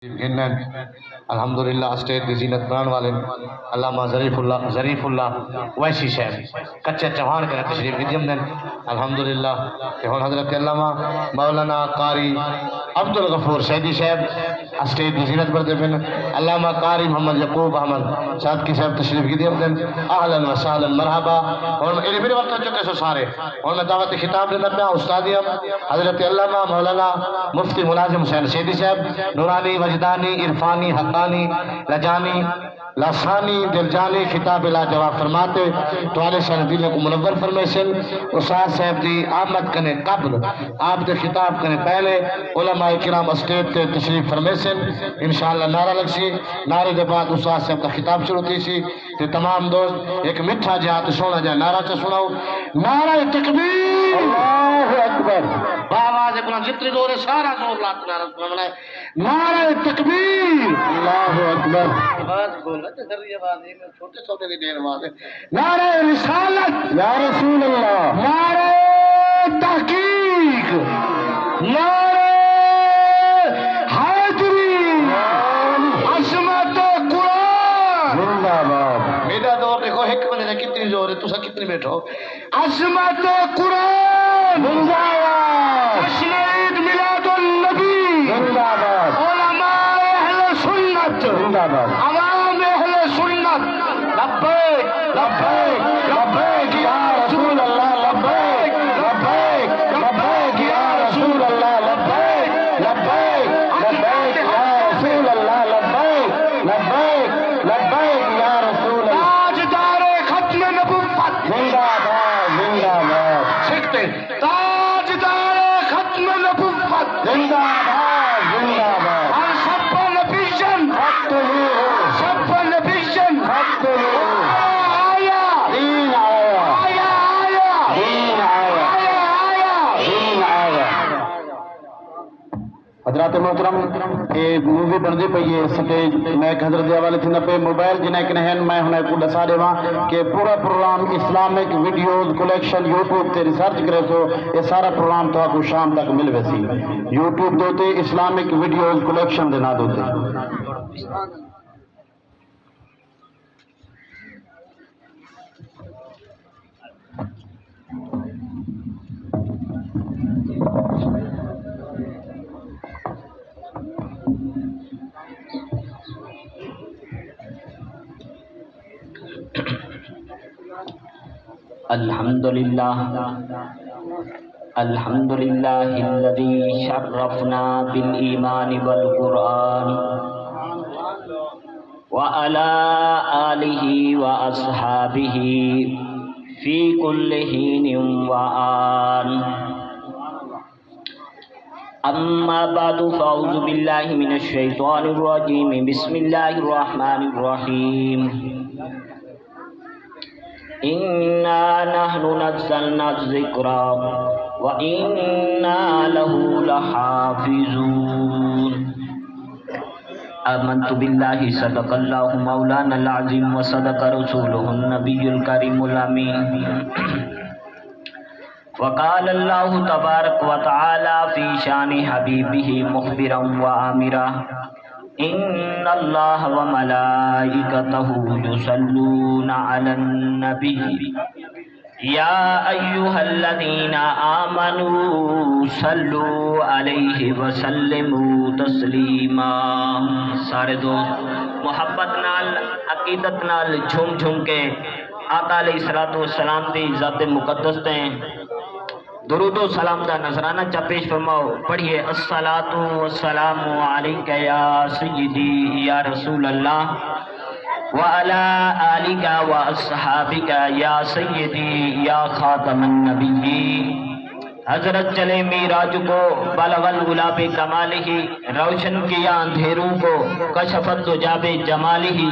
الحمدللہ اسٹیج کی زینت بنان والے علامہ ظریف اللہ ویسی صاحب کچے چوہان کے تشریف گدیم دن الحمدللہ کہ ہن حضرت علامہ مولانا قاری عبد الغفور سیدی صاحب اسٹیج کی زینت بردے بن علامہ قاری محمد یعقوب احمد صادقی صاحب تشریف گدیم دن اہلا و سہلا مرحبا ہن میرے میرے وقت چکے سو سارے ہن میں دعوت خطاب دینا پیا استادیم حضرت علامہ مولانا مفتی ملازم حسین سیدی صاحب نورانی وجدانی عرفانی حقانی لجانی لسانی دلجانی خطاب لا جواب فرماتے توالے شان دل کو منور فرمیشن استاد صاحب دی آمد کنے قبل آپ دے خطاب کنے پہلے علماء کرام اسٹیج تے تشریف فرمیشن انشاءاللہ نعرہ لگ سی نعرے دے بعد استاد صاحب کا خطاب شروع کی سی تے تمام دوست ایک میٹھا جہاد سونا جائے نعرہ چا سناؤ نعرہ تکبیر اللہ اکبر باواز بلند جتنی زور ہے سارا زور لاتا نعرہ بنائے نعرہ تکبیر اللہ اکبر آواز بولنا تے ذری آواز ہے چھوٹے چھوٹے دی دیر آواز ہے نعرہ رسالت یا رسول اللہ نعرہ تحقیق نعرہ حیدری عظمت قرآن زندہ باد میرا دور دیکھو ایک بندے کتنی زور ہے تسا کتنی بیٹھو عظمت قرآن زندہ باد تشہید میلاد النبی زندہ باد علماء اہل سنت زندہ باد عوام اہل سنت لبیک لبیک لبیک یا رسول اللہ لبیک لبیک لبیک یا رسول اللہ لبیک لبیک لبیک یا رسول اللہ لبیک لبیک لبیک یا رسول اللہ تاجدار ختم نبوت زندہ باد زندہ باد سکھتے تاجدار ختم نبوت زندہ باد زندہ باد اور سب نبیشن حق سب نبیشن حق آیا دین آیا آیا آیا دین آیا آیا دین آیا حضرات محترم یہ مووی بنتی پی ہے سٹیج میں حضرت کے حوالے تھینا پہ موبائل جنہیں کہ ہیں میں ہن کو دسا دیواں کہ پورا programme Islamic videos collection YouTube تے ریسرچ کرے سو یہ سارا پروگرام تو کو شام تک مل ویسی یوٹیوب دوتے اسلامک ویڈیوز کلیکشن دے نا دوتے الحمدللہ الذي شرفنا بالإيمان والقرآن وعلى آله وأصحابه في كل حين وآن أما بعد فأعوذ بالله من الشيطان الرجيم بسم الله الرحمن الرحيم إنا نحن نزلنا الذكر وإنا له لحافظون آمنت بالله صدق الله مولانا العظيم وصدق رسوله النبي الكريم الأمين وقال الله تبارك وتعالى في شان حبيبه مخبرا وآمرا إن الله وملائكته يصلون على النبي يا أيها الذين آمنوا صلوا عليه وسلموا تسلیما سارے دوست محبت نال عقیدت نال جھوم جھوم کے آقا علیہ الصلوۃ والسلام دی ذات مقدس تے درود و سلام دا نذرانہ چا پیش فرماؤ پڑھیے الصلاۃ والسلام علیک یا سیدی یا رسول اللہ وعلی آلک و اصحابک یا سیدی یا خاتم النبیین حضرت چلے معراج کو بلغ العلا بے کمالہ روشن کیا اندھیروں کو کشفت دجاب جمالہ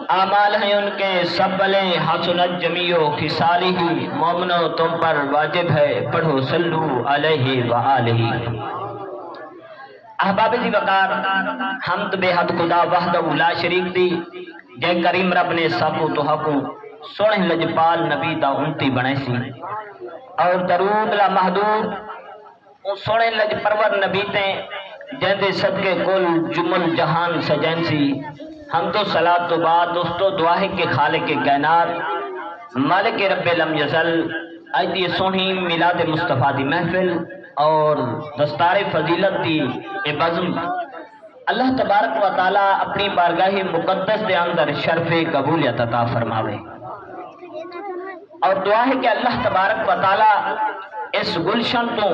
اعمال ہیں ان کے سبلے حسنت جمیع خصالہ مومنو تم پر واجب ہے پڑھو صلو علیہ وآلہ احباب دی وقار حمد بے حد خدا وحدہ لا شریک دی جے کریم رب نے ساتو تو حقوں سونے لجپال نبی دا امتی بنے سی اور درود لا محدود سونے لج پرور نبی تے جہدے صدقے کل جمل جہان سجن سی ہم تو صلاۃ تو بعد دوستو دعا ہے کہ خالق کائنات مالک رب لم یزل اج دی سونی میلاد مصطفیٰ دی محفل اور دستار فضیلت دی اے بزم اللہ تبارک و تعالی اپنی بارگاہ مقدس دے اندر شرف قبولیت عطا فرماوے، اور دعا ہے کہ اللہ تبارک و تعالی اس گلشن تو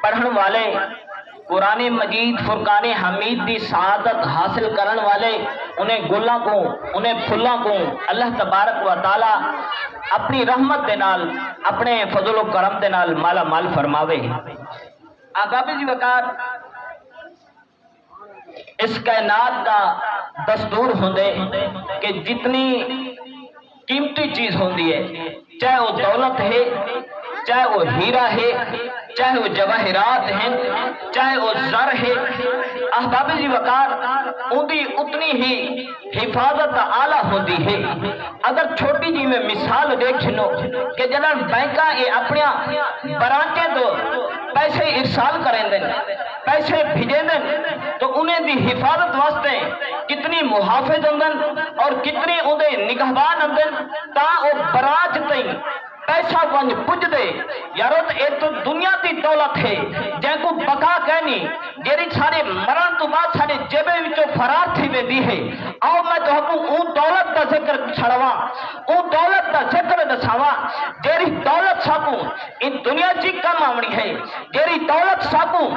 پڑھن والے قرآن مجید فرقان حمید دی سعادت حاصل کرن والے انہیں گلاں کو انہیں پھلاں کو اللہ تبارک و تعالی اپنی رحمت دے نال اپنے فضل و کرم دے نال مالا مال فرماوے۔ آقا جی وقار اس کائنات کا دستور ہوندے کہ جتنی قیمتی چیز ہوندی ہے، چاہے وہ دولت ہے، چاہے وہ ہیرا ہے، چاہے وہ جواہرات ہیں، چاہے وہ زر ہے، احباب جی وقار ان دی اتنی ہی حفاظت اعلیٰ ہوندی ہے۔ اگر چھوٹی جی میں مثال دیکھ لو کہ جنہاں بینکاں یہ اپنے برانچے تو پیسے ارسال کریں دیں، پیسے بھیجیں دیں، تو انہیں دی حفاظت واسطے کتنی محافظ اندن اور کتنی انہیں نگہبان اندن تا وہ برانچ تئیں پیسہ ونج پج دے۔ یارو ایک تو دنیا دی دولت ہے جن کو بقا کہنی جیری سارے مرن تو بعد سارے جیبے وچوں فرار تھی وے دی ہے۔ آؤ میں تو ہکوں اون دولت دا ذکر چھڑواں، اون دولت دا ذکر دساواں جیری دولت ساکوں ان دنیا چی کم آمنی ہے، جیری دولت ساکوں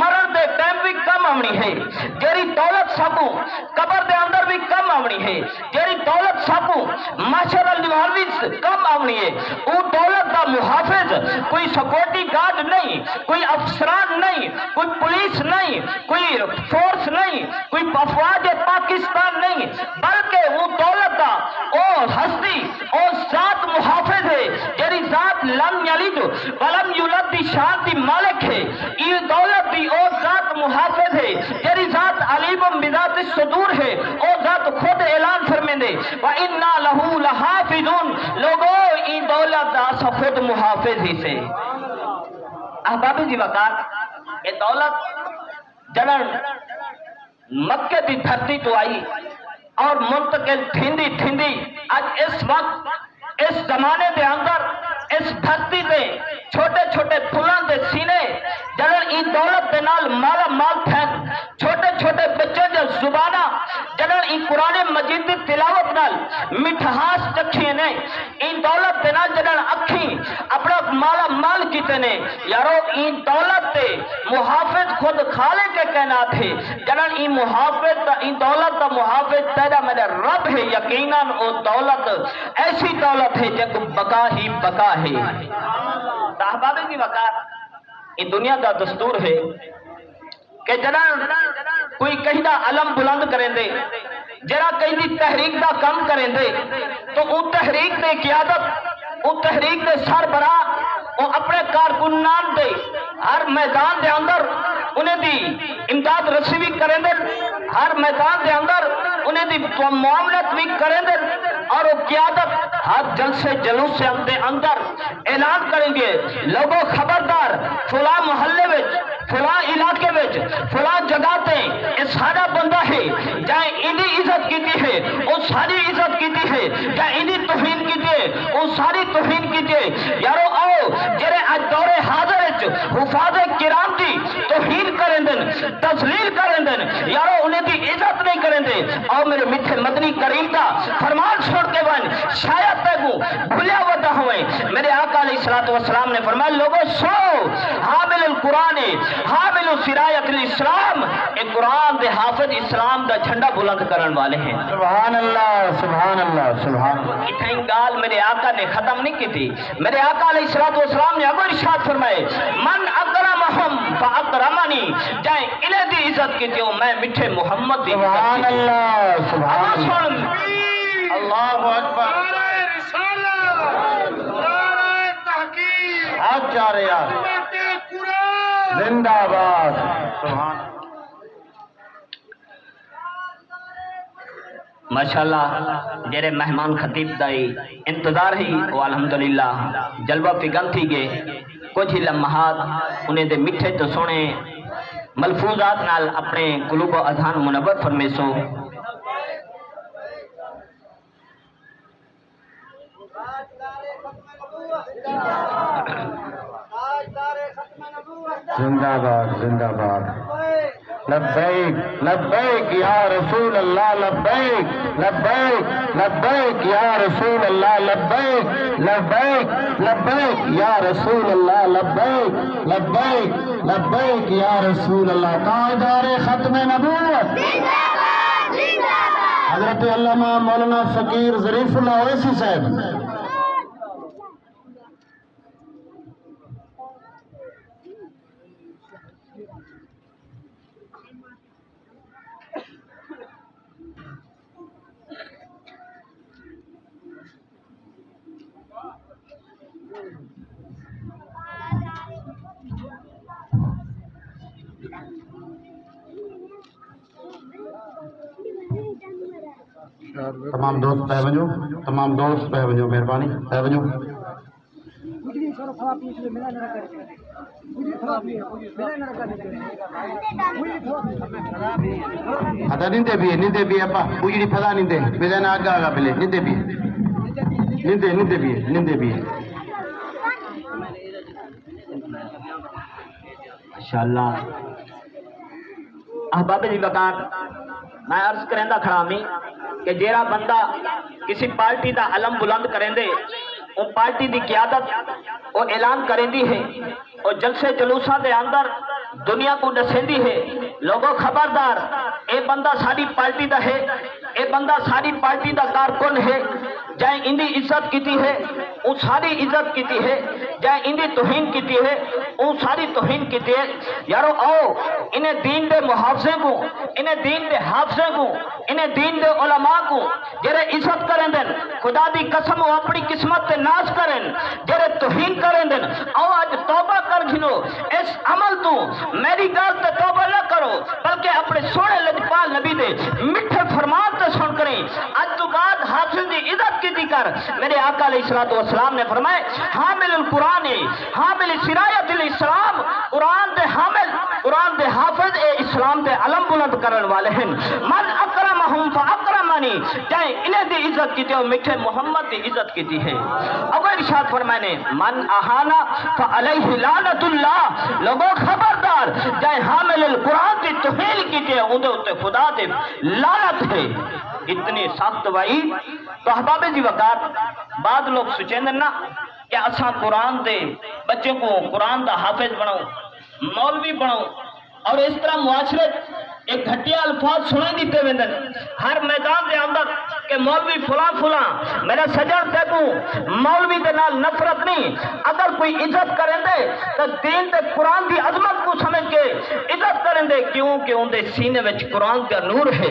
مرن دے ٹائم بھی کم آمنی ہے، جیری دولت ساکوں قبر دے اندر بھی کم آمنی ہے، جیری دولت ساکوں معاشر الجوار بھی کم آمنی ہے۔ وہ دولت کا محافظ کوئی سیکورٹی گارڈ نہیں، کوئی افسران نہیں، کوئی پولیس نہیں، کوئی فورس نہیں، کوئی افواج پاکستان نہیں، بلکہ وہ دولت کا وہ ہستی اور ذات محافظ ہے جیری ذات لم یلد ولم یولد دی شان دی مالک ہے۔ یہ دولت دی اور ذات محافظ ہے جیری ذات علیم بذات الصدور ہے، اور ذات خود اعلان فرمیندے وَإِنَّا لَهُ لَحَافِظُونَ۔ لوگوں این دولت دا خود محافظ ہی سے۔ احباب جی وقار یہ دولت جنن مکہ دی دھرتی تو آئی اور منتقل تھیندی تھیندی آج اس وقت اس زمانے دے اندر اس دھرتی دے چھوٹے چھوٹے پھلان دے سینے جنن این دولت دے نال مالا مال تھین، چھوٹے چھوٹے بچے جو زبانہ جنن این قرآن مجید دی تلاوت نال مٹھاس چکھیے نے، این دولت دے نال جنن اکھی اپنا مالا مال کیتے نے۔ یارو این دولت دے محافظ خود خالق کے کائنات ہے، جنن این محافظ دا این دولت دا محافظ تیرا میرا رب ہے۔ یقیناً او دولت ایسی دولت ہے جن کو بقا ہی بقا ہے۔ احباب کی وقار یہ دنیا کا دستور ہے کہ جنان کوئی کہیں دا علم بلند کریں دے، جرا کہیں دی تحریک دا کم کریں دے، تو ان تحریک دے قیادت، ان تحریک دے سربراہ وہ اپنے کارکنان دے ہر میدان دے اندر انہیں دی امداد رسیوی کریں دے، ہر میدان دے اندر انہیں دی معاملت بھی کریں دے، اور وہ قیادت ہر جلسے جلوس سے اندر اعلان کریں گے لوگوں خبردار فلاں محلے وچ فلاں علاقے وچ فلاں جگہ تے یہ سارا بندہ ہے جائیں انہی عزت کیتی ہے وہ ساری عزت کیتی ہے، جائیں انہی توہین کیتی ہے وہ ساری توہین کیتی ہے۔ یارو آؤ جرے آج دور حاضر وچ حفاظ کرام دی توہین کریں دن، تذلیل کریں دن، یارو انہیں دی عزت نہیں کریں دے۔ آؤ میرے میٹھے مدنی کریم کا فرمان چھوڑ کے بن شاید تیگو بھولیا ودا ہوئے۔ میرے آقا علیہ السلام نے فرمایا لوگوں سو حامل القرآن حامل سرایت الاسلام، ایک قرآن دے حافظ اسلام دا جھنڈا بلند کرن والے ہیں۔ سبحان اللہ سبحان اللہ سبحان اللہ۔ اتنی گال میرے آقا نے ختم نہیں کی تھی، میرے آقا علیہ السلام نے اب ارشاد فرمائے من اکرمہم فاکرمنی، جائیں انہیں دی عزت کی تھی میں میٹھے محمد دی سبحان اللہ سبحان اللہ اللہ اکبر۔ نعرہ رسالت، نعرہ تحقیق، آج جا رہے یار حکومت قرآن زندہ باد سبحان اللہ۔ ماشاءاللہ جیرے مہمان خطیب دائی انتظار ہی وہ الحمدللہ جلوہ فگن تھی گے کچھ ہی لمحات انہیں دے مٹھے تو سونے ملفوظات نال اپنے قلوب و اذہان منور فرمیسو. زندہ باد زندہ باد. لبیک لبیک یا رسول اللہ لبیک لبیک لبیک یا رسول اللہ لبیک لبیک لبیک یا رسول اللہ لبیک لبیک لبیک یا رسول اللہ. تاجدار ختم نبوت حضرت علامہ مولانا فقیر ظریف اللہ اویسی صاحب. تمام دوست پہ وجو تمام دوست پہ وجو مہربانی پہ وجو. ادا نندے بھی اپا بجڑی پھدا نندے بدن آگا آگا بلے نندے بھی ماشاءاللہ. احباب جی وقار میں عرض کریں دا کھڑا میں کہ جیرا بندہ کسی پارٹی دا علم بلند کریں دے ان پارٹی دی قیادت وہ اعلان کریں دی ہے اور جلسے جلوساں دے اندر دنیا کو دسیں دی ہے لوگوں خبردار اے بندہ ساری پارٹی دا ہے اے بندہ ساری پارٹی دا کارکن ہے جائیں اندی عزت کیتی ہے وہ ساری عزت کیتی ہے جائیں اندی توہین کیتی ہے وہ ساری توہین کیتی ہے. یارو آؤ انہیں دین دے محافظے کو انہیں دین دے حافظے کو انہیں دین دے علماء کو جرے عزت کریں دن خدا دی قسم وہ اپنی قسمت تے ناز کریں جرے توہین کریں دن آؤ آج توبہ کر گھنو اس عمل تو میری گال تے توبہ نہ کرو بلکہ اپنے سونے لجپال نبی دے مٹھے فرمان تے سن کریں. آج تو بعد حافظ دی عزت کی کر میرے آقا علیہ السلام نے فرمائے حامل القرآن حامل سرایت الاسلام قرآن دے حامل قرآن دے حافظ اے اسلام دے علم بلند کرن والے ہیں. من اکرمہم فاکرمنی جائیں انہیں دی عزت کی تھی میٹھے محمد دی عزت کی تھی ہے. اب ارشاد فرمائے نے من اہانا فعلیہ لعنت اللہ لوگوں خبردار جائیں حامل القرآن دی توہین کی تھی اندھے اتے خدا دے لعنت ہے. اتنی سخت وعید. تو احباب جی وقار بعد لوگ سوچیں نا کہ اساں قرآن دے بچے کو قرآن دا حافظ بناؤ مولوی بناؤ اور اس طرح معاشرے ایک گھٹیا الفاظ سنائی دیتے ویندن ہر میدان دے اندر کہ مولوی فلاں فلاں میرا سجن تے کو مولوی دے نال نفرت نہیں. اگر کوئی عزت کریں دے تو دین تے قرآن دی عظمت کو سمجھ کے عزت کریں دے کیوں کہ ان دے سینے وچ قرآن دا نور ہے.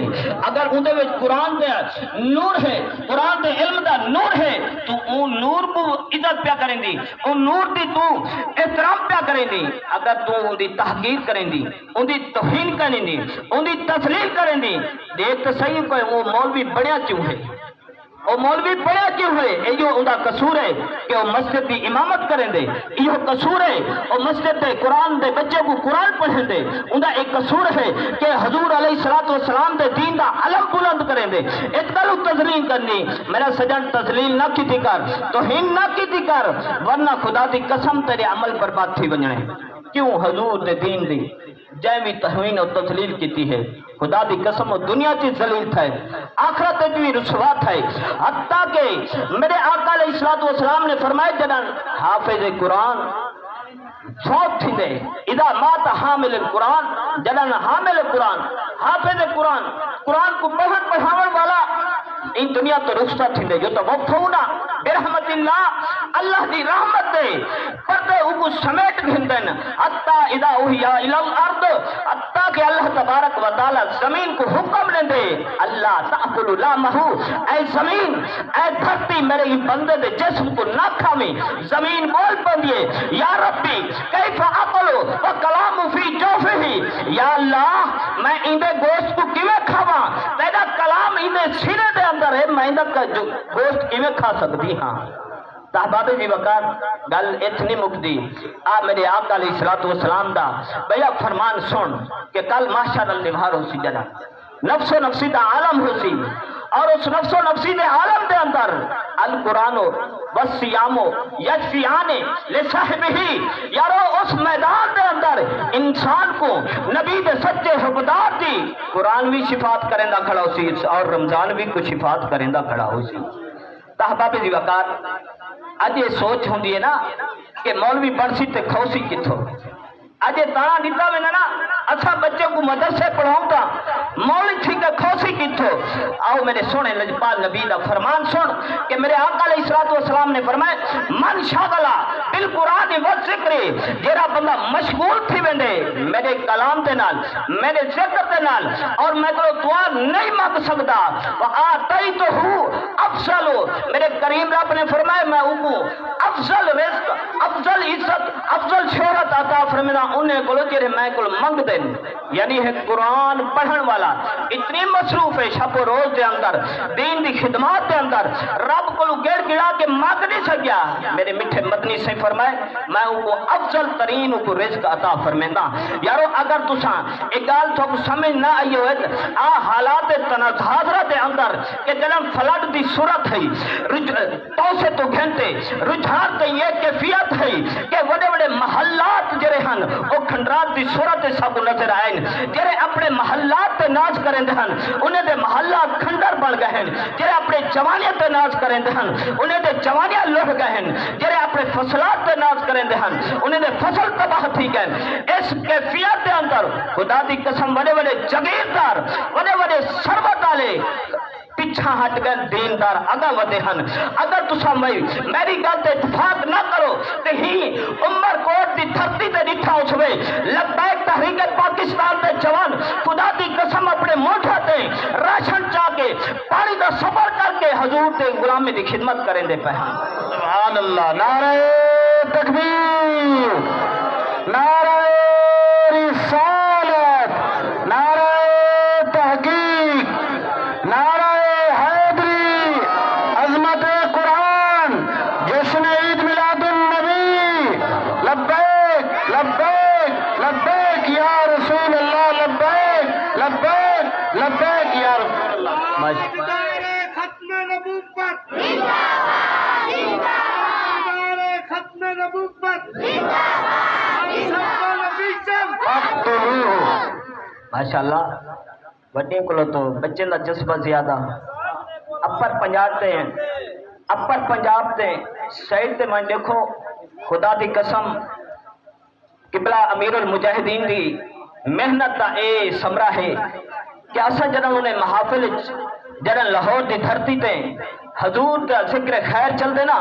اگر ان دے وچ قرآن دا نور ہے قرآن دے علم دا نور ہے تو ان نور کو عزت پیا کریں دی ان نور دی تو احترام پیا کریں دی. اگر تو ان دی تحقیر کریں دی ان دی توہین کریں دی ان دی تسلیل کریں دی دیکھ تو صحیح کوئی وہ مولوی بڑیا کیوں ہے وہ مولوی بڑیا کیوں ہے. یہ ان کا قصور ہے کہ وہ مسجد کی امامت کریں دے. یہ قصور ہے وہ مسجد دے قرآن دے بچے کو قرآن پڑھیں دے. ان کا ایک قصور ہے کہ حضور علیہ السلام دے دین دا علم بلند کریں دے. اتکلو تسلیم کرنی میرا سجن تسلیم نہ کی تھی کر توہین نہ کی تھی کر ورنہ خدا دی قسم تیرے عمل برباد تھی بنجنے. کیوں حضور دے دین دی جائمی توہین و تسلیل کیتی ہے. خدا دی قسم و دنیا کی ذلیل تھا آخرت بھی رسوا تھا. حتیٰ کہ میرے آقا علیہ السلام نے فرمائے جنان حافظ قرآن فوت تھی دے اذا مات حامل القرآن جنان حامل قرآن حافظ قرآن قرآن کو بہت پڑھاون والا ان دنیا تو رخصت تھی دے جو تو وقت ہونا برحمت اللہ اللہ دی رحمت دے پردے اوپر سمیٹ گھندن حتیٰ اذا اوہیا الارض حتیٰ کہ اللہ تبارک و تعالی زمین کو حکم لیں دے اللہ تأکل لامہو اے زمین اے دھرتی میرے ہی بندے دے جسم کو نہ کھامی. زمین بول پندیے یا ربی کیف اقلو و کلام فی جوفہی یا اللہ میں اندے گوشت کو کیویں کھاواں تیرا کلام اندے سینے دے اندر ہے میں اندے گوشت کیویں کھا سکتی ہاں. صحابہ جی وقار گل اتنی مکدی آ میرے آقا علیہ الصلوۃ والسلام دا بھیا فرمان سن کہ کل محشر النہار ہو سی جنا نفس و نفسی دا عالم ہو سی اور اس نفس و نفسی دے عالم دے اندر القرآن والصیام یشفیان لصاحبہ یارو اس میدان دے اندر انسان کو نبی دے سچے حبدار دی قرآن بھی شفاعت کریں دا کھڑا ہو سی اور رمضان بھی کچھ شفاعت کریں دا کھڑا ہو سی. صحابہ جی وقار اج یہ سوچ ہوندی ہے نا کہ مولوی پڑھ سی تے کھوسی کتھوں اج تانا دیتا میں نا اچھا بچے کو مدرسے پڑھاؤں گا مولوی ٹھیک ہے کھوسی کتھوں. آؤ میرے سونے لجپال نبی دا فرمان سن کہ میرے آقا علیہ الصلوۃ والسلام نے فرمایا من شاغلا بالقرآن والذکر جیڑا بندہ مشغول تھی ویندے میرے کلام دے نال میرے ذکر دے نال اور میں کو دعا نہیں مانگ سکدا وآتیتہ افضل میرے کریم رب نے فرمایا میں اوکو افضل رزق افضل عزت افضل شہرت عطا فرمانا انہیں کو جڑے میں کو منگ دین. یعنی ہے قرآن پڑھن والا اتنی مصروف ہے شب و روز دے اندر دین دی خدمات دے اندر رب کو گڑ گڑا کے مانگ نہیں سکیا. میرے میٹھے مدنی سے فرمائے میں ان کو افضل ترین کو رزق عطا فرمیندہ. یارو اگر تساں ایک گال تو سمجھ نہ آئی ہوئے آ حالات تنازعہ دے اندر کہ جنم فلٹ دی صورت ہے تو سے تو گھنٹے رجحان تے یہ کیفیت ہے کہ بڑے بڑے محلات جڑے ہن وہ کھنڈرات دی صورت سب نظر آئے جڑے اپنے محلات تے ناز کریں دے ہن انہیں دے محلات کھنڈر بن گئے ہیں جڑے اپنے جوانیاں تے ناز کریں دے ہن انہیں دے جوانیاں لڑ گئے ہیں جڑے اپنے فصلات تے ناز کریں دے ہن انہیں دے فصل تباہ تھی گئے. اس کیفیت دے اندر خدا دی قسم بڑے بڑے جگیردار بڑے بڑے سربت والے پیچھا ہٹ گئے دیندار اگا ودے ہن. اگر تسا میری گل تے اتفاق نہ کرو تے ہی عمر کوٹ دی دھرتی تے ڈٹھا اچھوے لبیک تحریک پاکستان دے جوان خدا دی قسم اپنے موٹھا تے راشن چاہ کے پانی دا سفر کر کے حضور تے غلامی دی خدمت کریں دے پہ ہن. سبحان اللہ. نعرہ تکبیر نعرہ رسالت نعرہ تحقیق نعرہ حیدری عظمت قرآن جشن عید میلاد النبی لبیک لبیک لبیک یا رسول اللہ لبیک لبیک لبیک یا رسول اللہ. دائرہ ختم نبوت ختم نبوت ماشاءاللہ بڑے کو تو بچے کا جذبہ زیادہ اپر پنجاب تے اپر پنجاب تے سائڈ تے میں دیکھو خدا دی قسم قبلہ امیر المجاہدین دی محنت دا اے سمرہ ہے کہ اسا جنہوں انہیں محافل جنہوں لاہور دی دھرتی تے حضور کا ذکر خیر چل دینا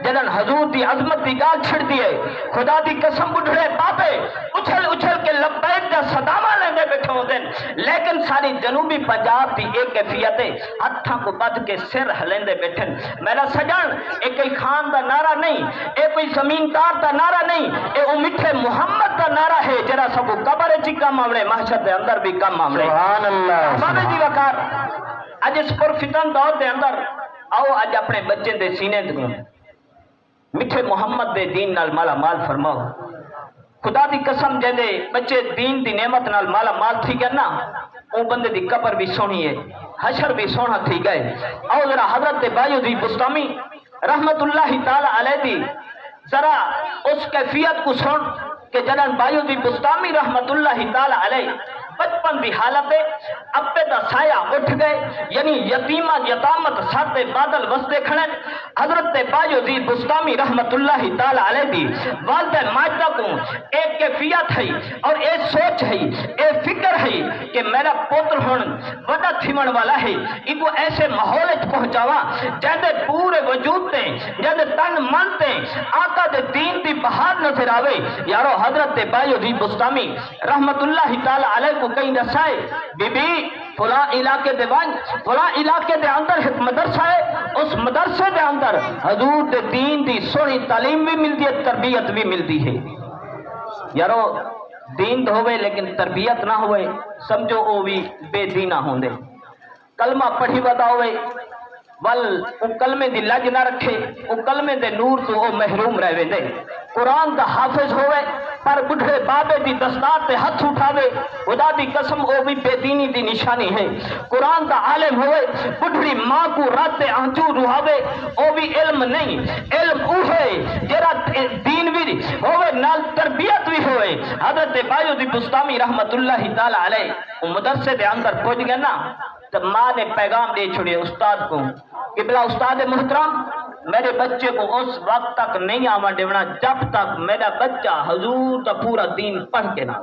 جنہوں حضور دی عظمت دی گال چھڑ دیئے خدا دی قسم بڑھڑے پاپے اچھل اچھل کے لبیک دا صدامہ لیندے بیٹھے ہوں دن. لیکن ساری جنوبی پنجاب دی ایک کیفیت ہے ہتھاں کو بد کے سر ہلیندے بیٹھن. میرا سجن ایک کوئی خان دا نعرہ نہیں ایک کوئی زمیندار دا نعرہ نہیں اے او مٹھے محمد دا نعرہ ہے جرا سب قبر چی کم آمڑے محشر دے اندر بھی کم آمڑے. سبحان اللہ. بابے جی وقار اج اس پر فتن دور دے اندر آؤ اج اپنے بچے دے سینے دے مٹھے محمد دے دین نال مالا مال فرماؤ. خدا دی قسم جے دے بچے دین دی نعمت نال مالا مال تھی گئے نا او بندے دی قبر بھی سونی ہے حشر بھی سونا تھی گئے. آؤ ذرا حضرت بایزید بستامی رحمت اللہ تعالی علیہ دی ذرا اس کیفیت کو سن کہ جنان بایزید بستامی رحمت اللہ تعالی علیہ بچپن دی حالت ہے ابے دا سایہ اٹھ گئے یعنی یتیمہ یتامت ساتھ بادل وستے کھڑے. حضرت بایزید بستامی رحمت اللہ تعالی علیہ دی والدہ ماجدہ کو ایک کیفیت ہے اور ایک سوچ ہے ایک فکر ہے کہ میرا پوتر ہون وڈا تھیمن والا ہے ایک ایسے ماحول پہنچاوا جہدے پورے وجود تے جہدے تن من تے آقا دے دین دی بہار نظر آوے. یارو حضرت بایزید بستامی رحمت اللہ تعالی علیہ کو کہیں رسائے بی بی فلاں علاقے دے وان فلاں علاقے دے اندر ایک مدرسہ ہے اس مدرسے دے اندر حضور دے دین دی سونی تعلیم بھی ملتی ہے تربیت بھی ملتی ہے. یارو دین ہوئے لیکن تربیت نہ ہوئے سمجھو وہ بھی بے دینہ ہوں دے. کلمہ پڑھی ودا ہوئے ول او کلمے دی لج نہ رکھے، او کلمے دے نور تو او محروم رہ ویندے۔ قرآن دا حافظ ہوئے پر بڈھڑے بابے دی دستار تے ہاتھ اٹھاوے، خدا دی قسم او بھی بے دینی دی نشانی ہے۔ قرآن دا عالم ہوئے بڈھڑی ماں کو رات تے آنچو رہاوے، او بھی علم نہیں، علم او ہے جرا دین بھی ہوئے نال تربیت بھی ہوئے۔ حضرت بایزید بستامی رحمت اللہ تعالی علیہ وہ مدرسے دے اندر پہنچ گئے نا، تو ماں نے پیغام دے چھوڑے استاد کو کہ بلا استاد محترم میرے بچے کو اس وقت تک نہیں آوا دیونا جب تک میرا بچہ حضور کا پورا دین پڑھ کے نہ۔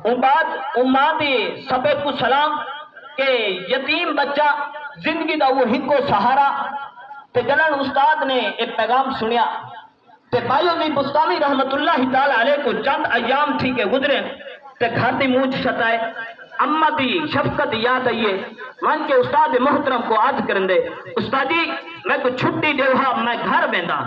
ان بعد ماں دی سبق کو سلام کہ یتیم بچہ زندگی دا وہ ہکو سہارا۔ تے جنن استاد نے ایک پیغام سنیا تے بایزید بستامی رحمت اللہ تعالی علیہ کو چند ایام تھی کہ گزرے تے گھر دی مونچھ شتائے، اما دی شفقت یاد آئیے، من کے استاد محترم کو عرض کرن دے استادی میں کو چھٹی دیوہا میں گھر بیندہ۔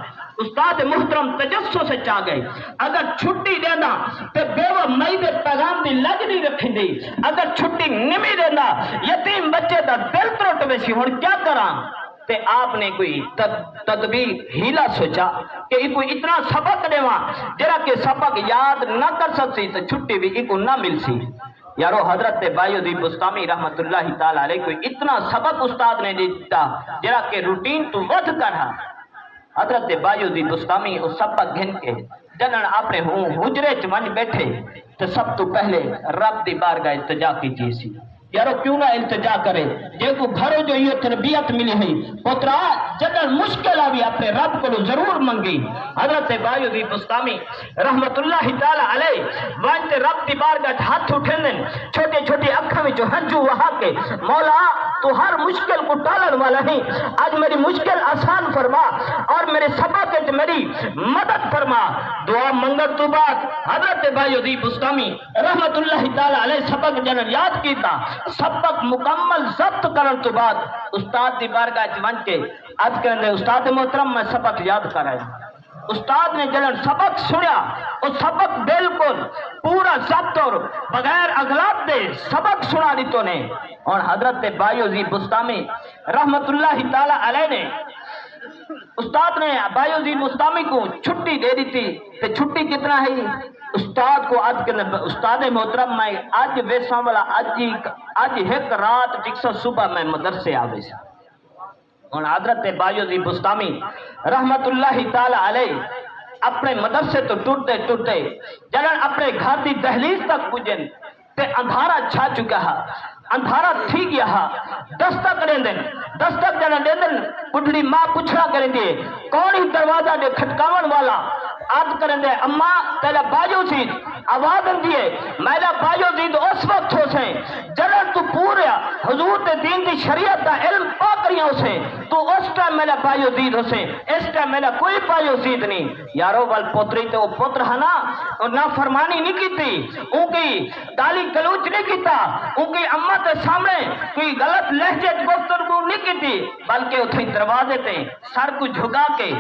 استاد محترم تجسس سے چاہ گئے اگر چھٹی دینا تے بیوہ مئی دے پیغام دی لگ نہیں رکھیں دی، اگر چھٹی نمی دینا یتیم بچے دا دل ترٹ ویسی ہون کیا کراں؟ تے آپ نے کوئی تدبیر ہیلا سوچا کہ کوئی اتنا سبق دیواں جرا کہ سبق یاد نہ کر سکتی تو چھٹی بھی ایک نہ مل سی۔ یارو حضرت بایزید بستامی رحمت اللہ تعالی علیہ کوئی اتنا سبق استاد نے دیتا جرا کہ روٹین تو ود کرا۔ حضرت بایزید بستامی اس سبق گھن کے جنن اپنے حجرے چمن بیٹھے تو سب تو پہلے رب دی بارگاہ التجا کیجیے سی۔ یارو کیوں نہ التجا کرے جے کو گھروں جو یہ تربیت ملی ہے پترا جدل مشکل آوی اپنے رب کو ضرور منگی۔ حضرت بایزید بستامی رحمت اللہ تعالی علیہ وانتے رب دی بارگاہ ہاتھ اٹھن چھوٹے چھوٹے اکھاں وچ ہنجو وہا کے مولا تو ہر مشکل کو ٹالن والا ہے، آج میری مشکل آسان فرما اور میرے سبق وچ میری مدد فرما۔ دعا منگت تو بعد حضرت بایزید بستامی رحمت اللہ تعالی علیہ سبق جنن یاد کیتا، سبق مکمل ضبط کرن تو بعد استاد دی بارگاہ وچ ون کے عرض کرن استاد محترم میں سبق یاد کرایا۔ استاد نے جنن سبق سنیا وہ سبق بالکل پورا ضبط اور بغیر اغلاط دے سبق سنا دیتوں نے۔ اور حضرت بایزید بستامی رحمت اللہ تعالی علیہ نے استاد نے بایزید بستامی کو چھٹی دے دی تھی کہ چھٹی کتنا ہے استاد کو آج کے استاد محترم میں آج ویسا والا آج ایک رات ٹکسا صبح میں مدرسے آوے سے۔ اور حضرت بایزید بستامی رحمت اللہ تعالی علیہ اپنے مدرسے تو ٹوٹتے ٹوٹتے جنن اپنے گھر دی دہلیز تک پجن تے اندھارا چھا چکا ہے، اندھارا تھی گیا ہے۔ دستک جنن دے دن بڑھڑی ماں پوچھنا کریں دے کون ہی دروازہ دے کھٹکاون والا عرض کریں دے اما تیرا بایزید آواز دیئے میرا بایزید اس وقت ہو سے جنن تو پورا حضور دے دین دی شریعت دا علم پاک رہی ہو سے تو اس ٹائم میرا بایزید ہو سے، اس ٹائم میرا کوئی بایزید نہیں۔ یارو وال پوتری تے وہ پوتر ہنا اور نہ فرمانی نہیں کی تھی، ان کی گالی گلوچ نہیں کیتا، ان کی اما تے سامنے کوئی غلط لہجے گفتگو نہیں کی تھی، بلکہ اتھے دروازے تے سر کو جھگا کے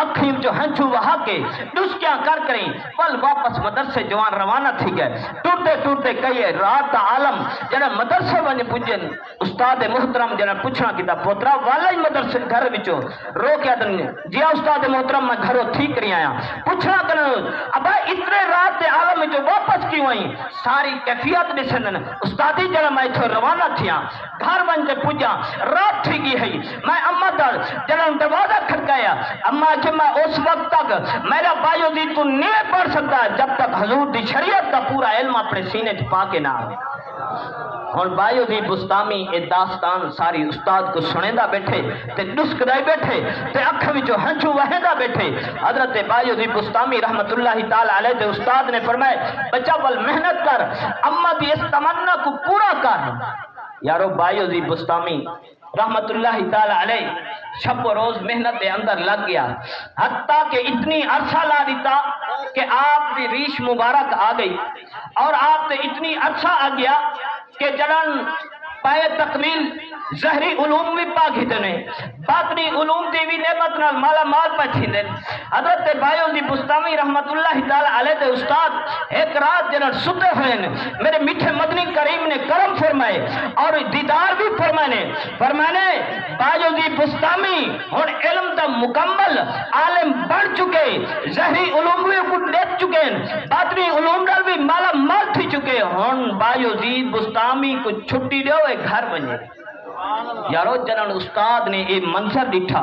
اکھیں جو ہنچو وہا کے ڈسکیاں کر کریں پل واپس مدرسے جوان روانہ تھی گئے۔ ٹوٹتے ٹوٹتے کہیے رات دا عالم جنہ مدرسے ونے پجن استاد محترم جنہ پوچھنا کیتا پوترا والا ہی مدرسے گھر وچوں رو کیا دن جی استاد محترم میں گھروں ٹھیک رہی آیا پوچھنا کرنا ابا اتنے رات دے عالم وچوں واپس کیوں آئی ساری کیفیت دسن استادی جنہ میں اتھوں روانہ تھیا گھر ون تے پجا رات تھی گئی ہے میں اما دا جنہ دروازہ کھڑکایا اما کہ میں اس وقت تک میرا بایزید تو نہیں پڑھ سکتا جب تک حضور دی شریعت کا پورا علم اپنے سینے چھپا کے نہ آئے۔ اور بایزید بستامی اے داستان ساری استاد کو سنیندہ بیٹھے تے ڈسک دائی بیٹھے تے اکھ وچوں ہنچو وہیندہ بیٹھے۔ حضرت بایزید بستامی رحمت اللہ تعالی علیہ دے استاد نے فرمائے بچہ بل محنت کر اما دی اس تمنا کو پورا کر۔ یارو بایزید بستامی رحمت اللہ تعالی علیہ شب و روز محنت دے اندر لگ گیا حتیٰ کہ اتنی عرصہ لا دیتا کہ آپ دی ریش مبارک آ گئی اور آپ تے اتنی عرصہ آ گیا کہ جنن پائے تکمیل ظہری علوم بھی پا گھتنے باطنی علوم دی بھی نعمت نال مالا مال پا چھندے حضرت بایوزی بستامی رحمت اللہ تعالی علیہ دے استاد ایک رات جنر ستے ہوئے میرے میٹھے مدنی کریم نے کرم فرمائے اور دیدار بھی فرمانے بایوزی بستامی ہن علم دا مکمل عالم بڑھ چکے ظہری علوم بھی کو دیکھ چکے باطنی علوم نال بھی مالا مال تھی چکے ہن بایوزی بستامی کو چھٹی دیو ایک گھر بنے یارو جنن استاد نے یہ منظر ڈٹھا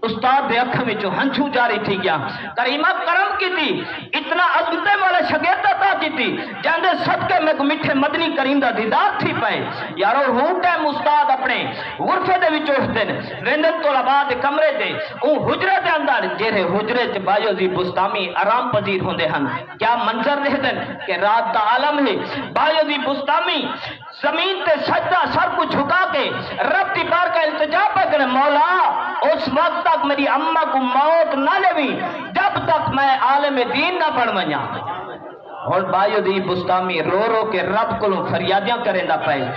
استاد دے اکھ وچوں ہنچو جاری تھی گیا کریمہ کرم کی تھی اتنا عظمت والا شاگرد عطا کی تھی جاندے صدقے میں کو میٹھے مدنی کریم دا دیدار تھی پائے یارو ہوں ٹائم استاد اپنے غرفے دے وچوں اٹھتے ویندن طلباء دے کمرے دے او حجرے دے اندر جہے حجرے چ بایوزی بستامی آرام پذیر ہوندے ہن کیا منظر دیکھدن کہ رات دا عالم ہے بایوزی بستامی زمین تے سجدہ سر کو جھکا کے رب کی بار کا التجا پہ کرے مولا اس وقت تک میری اماں کو موت نہ لوی جب تک میں عالم دین نہ پڑھ منیا اور بایوزی بستامی رو رو کے رب کو فریادیاں کریں دا پائے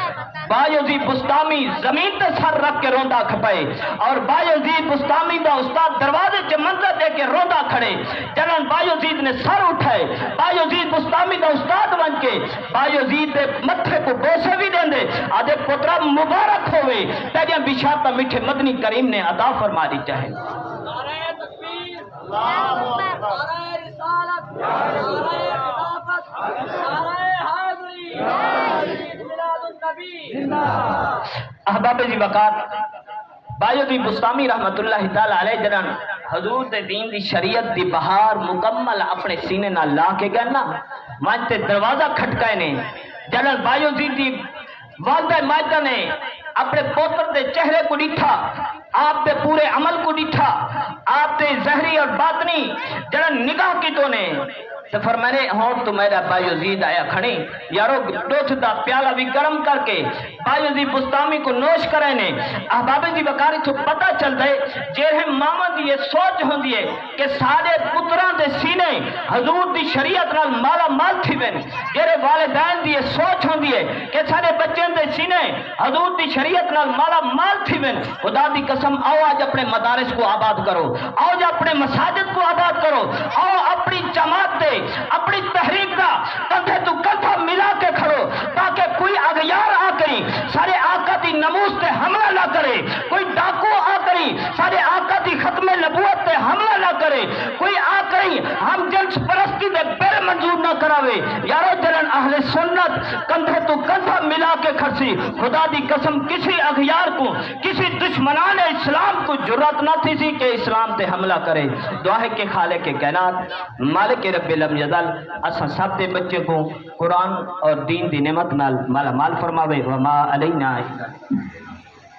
بایوزی بستامی زمین تے سر رکھ کے روندا کھپائے اور بایوزی بستامی دا استاد دروازے چ منظر دے کے روندا کھڑے جنن بایوزید نے سر اٹھائے بایوزید بستامی دا استاد بن کے بایوزید دے متھے کو بوسے بھی دیں دے آدھے پترا مبارک ہوئے تیریاں بشارتہ میٹھے مدنی کریم نے عطا فرما دی چاہے نعرہ تکبیر نعرہ رسالت نعرہ خلافت نعرہ حیدری میلاد النبی احباب جی وقات بایوزی بستامی رحمت اللہ تعالی علیہ جنان حضور دے دین دی شریعت دی بہار مکمل اپنے سینے نہ لا کے گئے نا مانتے دروازہ کھٹکائے نے جنان بایوزی دی والدہ ماجدہ نے اپنے پوتر دے چہرے کو ڈٹھا آپ دے پورے عمل کو ڈٹھا آپ دے ظہری اور باطنی جنان نگاہ کی تو نے تو فرمانے ہون تو میرا بایوزید آیا کھڑی یارو ڈوچ دا پیالہ بھی گرم کر کے بایوزید بستامی کو نوش کرے نے احباب جی بکاری تو پتہ چل دے جیرہم ماما دی یہ سوچ ہوں دیئے کہ سارے پتران دے سینے حضور دی شریعت نال مالا مال تھی بین جیرے والدین دی یہ سوچ ہوں دیئے کہ سارے بچین دے سینے حضور دی شریعت نال مالا مال تھی بین خدا دی قسم آؤ آج اپنے مدارس کو آباد کرو آؤ جا اپنے مساجد کو آباد کرو آؤ اپنی جماعت دے اپنی تحریک کا کندھے تو کندھا ملا کے کھڑو تاکہ کوئی اغیار آ کری سارے آقا دی نموز تے حملہ نہ کرے کوئی ڈاکو آ کری سارے آقا دی ختم نبوت تے حملہ نہ کرے کوئی آ کری ہم جنس پرستی دے پیر منظور نہ کراوے یارو جنن اہل سنت کندھے تو کندھا ملا کے کھڑسی خدا دی قسم کسی اغیار کو کسی دشمنان اسلام کو جرات نہ تھی سی کہ اسلام تے حملہ کرے دعا ہے کہ خالق کائنات مالک رب یزل اسا سب دے بچے کو قرآن اور دین دی نعمت نال مالا مال فرماوے وما علینا